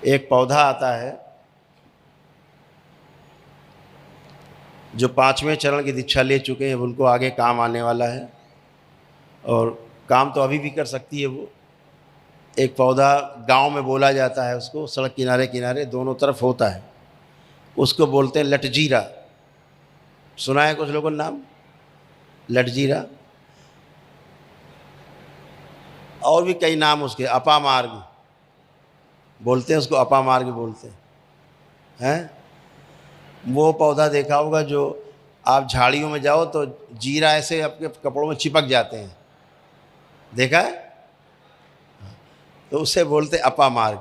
एक पौधा आता है जो 5वें चरण की दीक्षा ले चुके हैं, उनको आगे काम आने वाला है और काम तो अभी भी कर सकती है वो। एक पौधा गांव में बोला जाता है, उसको सड़क किनारे किनारे दोनों तरफ होता है, उसको बोलते हैं लटजीरा। सुना है कुछ लोगों ने नाम लटजीरा? और भी कई नाम उसके, अपामार्ग बोलते हैं उसको, अपामार्ग बोलते हैं। वो पौधा देखा होगा जो आप झाड़ियों में जाओ तो जीरा ऐसे आपके कपड़ों में चिपक जाते हैं, देखा है? तो उसे बोलते अपामार्ग।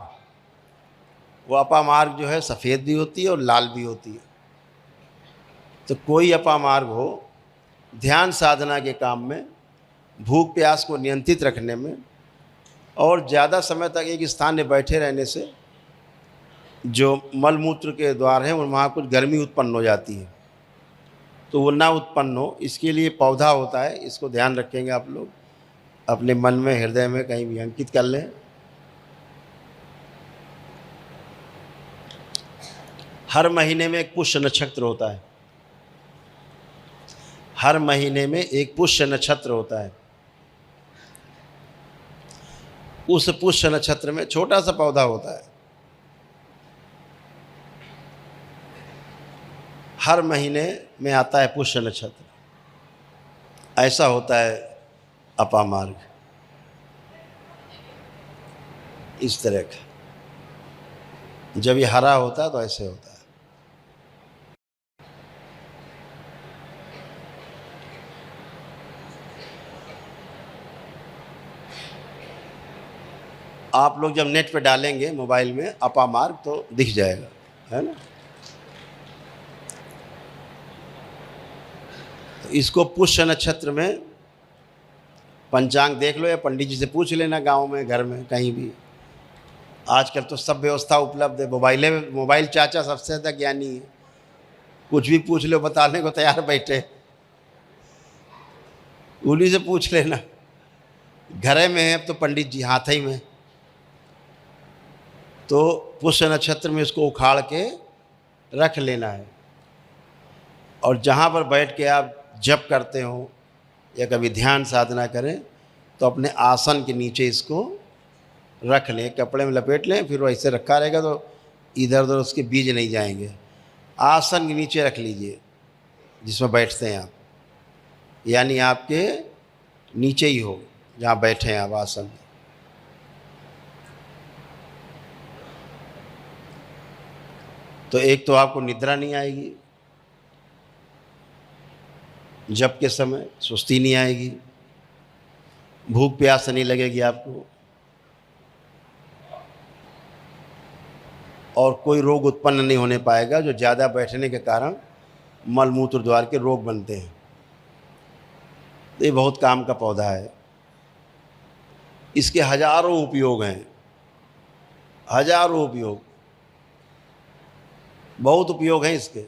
वो अपामार्ग जो है सफ़ेद भी होती है और लाल भी होती है। तो कोई अपामार्ग हो ध्यान साधना के काम में, भूख प्यास को नियंत्रित रखने में और ज़्यादा समय तक एक स्थान में बैठे रहने से जो मल मूत्र के द्वार हैं वहाँ कुछ गर्मी उत्पन्न हो जाती है, तो वो ना उत्पन्न हो इसके लिए पौधा होता है। इसको ध्यान रखेंगे आप लोग, अपने मन में हृदय में कहीं भी अंकित कर लें। हर महीने में एक पुष्य नक्षत्र होता है, हर महीने में एक पुष्य नक्षत्र होता है। उस पुष्य नक्षत्र में छोटा सा पौधा होता है, हर महीने में आता है पुष्य नक्षत्र। ऐसा होता है अपामार्ग, इस तरह का। जब ये हरा होता है तो ऐसे होता है। आप लोग जब नेट पे डालेंगे मोबाइल में अपामार्ग तो दिख जाएगा, है ना? तो इसको पुष्य नक्षत्र में पंचांग देख लो या पंडित जी से पूछ लेना, गांव में घर में कहीं भी। आजकल तो सब व्यवस्था उपलब्ध है, मोबाइल चाचा सबसे ज़्यादा ज्ञानी है, कुछ भी पूछ लो बताने को तैयार बैठे, उन्हीं से पूछ लेना। घरे में है अब तो पंडित जी हाथ ही में। तो पुष्य नक्षत्र में इसको उखाड़ के रख लेना है और जहाँ पर बैठ के आप जप करते हो या कभी ध्यान साधना करें तो अपने आसन के नीचे इसको रख लें, कपड़े में लपेट लें, फिर वो ऐसे रखा रहेगा तो इधर उधर उसके बीज नहीं जाएंगे। आसन के नीचे रख लीजिए जिसमें बैठते हैं आप, यानी आपके नीचे ही हो जहाँ बैठे हैं आप आसन। तो एक तो आपको निद्रा नहीं आएगी, जप के समय सुस्ती नहीं आएगी, भूख प्यास नहीं लगेगी आपको, और कोई रोग उत्पन्न नहीं होने पाएगा जो ज़्यादा बैठने के कारण मल मूत्र द्वार के रोग बनते हैं। तो ये बहुत काम का पौधा है, इसके हजारों उपयोग हैं, हजारों उपयोग, बहुत उपयोग हैं इसके।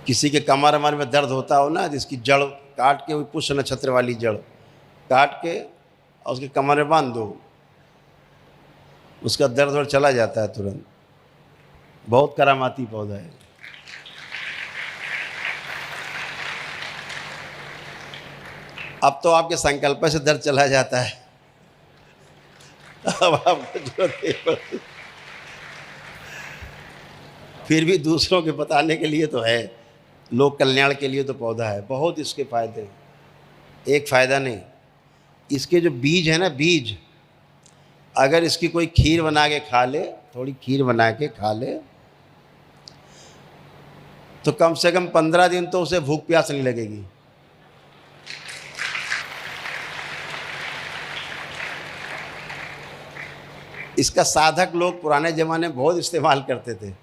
किसी के कमर अमर में दर्द होता हो ना, जिसकी जड़ काट के, पुष्य नक्षत्र वाली जड़ काट के और उसके कमर में बांध दो, उसका दर्द और चला जाता है तुरंत। बहुत करामाती पौधा है। अब तो आपके संकल्प से दर्द चला जाता है, अब आपको जरूरत नहीं पड़ती। फिर भी दूसरों के बताने के लिए तो है, लोक कल्याण के लिए तो पौधा है। बहुत इसके फायदे हैं, एक फ़ायदा नहीं। इसके जो बीज है ना, बीज अगर इसकी कोई खीर बना के खा ले, थोड़ी खीर बना के खा ले, तो कम से कम 15 दिन तो उसे भूख प्यास नहीं लगेगी। इसका साधक लोग पुराने ज़माने में बहुत इस्तेमाल करते थे।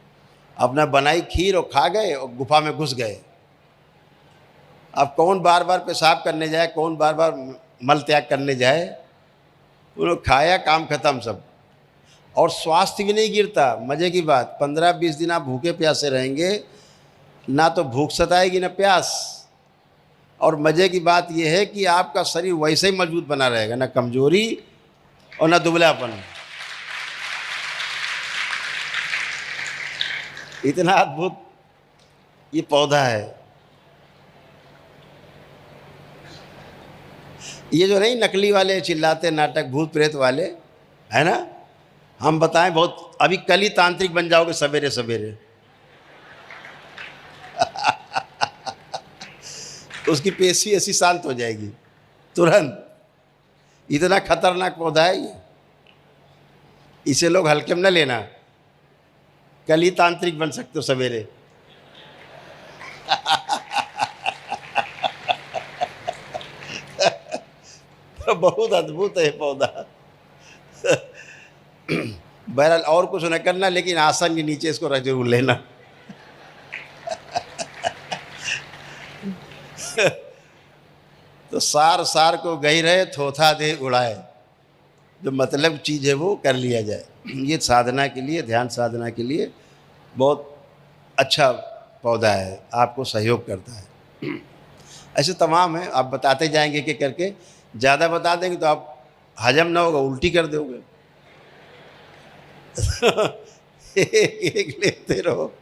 अपना बनाई खीर और खा गए और गुफा में घुस गए। अब कौन बार बार पेशाब करने जाए, कौन बार बार मल त्याग करने जाए, उन्होंने खाया, काम खत्म सब। और स्वास्थ्य भी नहीं गिरता। मज़े की बात, 15-20 दिन आप भूखे प्यासे रहेंगे, ना तो भूख सताएगी ना प्यास। और मज़े की बात यह है कि आपका शरीर वैसे ही मजबूत बना रहेगा, ना कमजोरी और ना दुबलापन। इतना अद्भुत ये पौधा है। ये जो नहीं नकली वाले चिल्लाते नाटक भूत प्रेत वाले, है ना, हम बताएं बहुत, अभी कल ही तांत्रिक बन जाओगे सवेरे सवेरे। उसकी पेशी ऐसी शांत हो जाएगी तुरंत। इतना खतरनाक पौधा है ये, इसे लोग हल्के में न लेना। कल ही तांत्रिक बन सकते हो सवेरे। तो बहुत अद्भुत है पौधा। बहरहाल और कुछ न करना, लेकिन आसन के नीचे इसको जरूर लेना। तो सार सार को गई रहे, थोथा दे उड़ाए। जो मतलब चीज़ है वो कर लिया जाए। ये साधना के लिए, ध्यान साधना के लिए बहुत अच्छा पौधा है, आपको सहयोग करता है। ऐसे तमाम है, आप बताते जाएंगे कि करके, ज़्यादा बता देंगे तो आप हजम ना होगा, उल्टी कर दोगे। एक एक लेते रहो।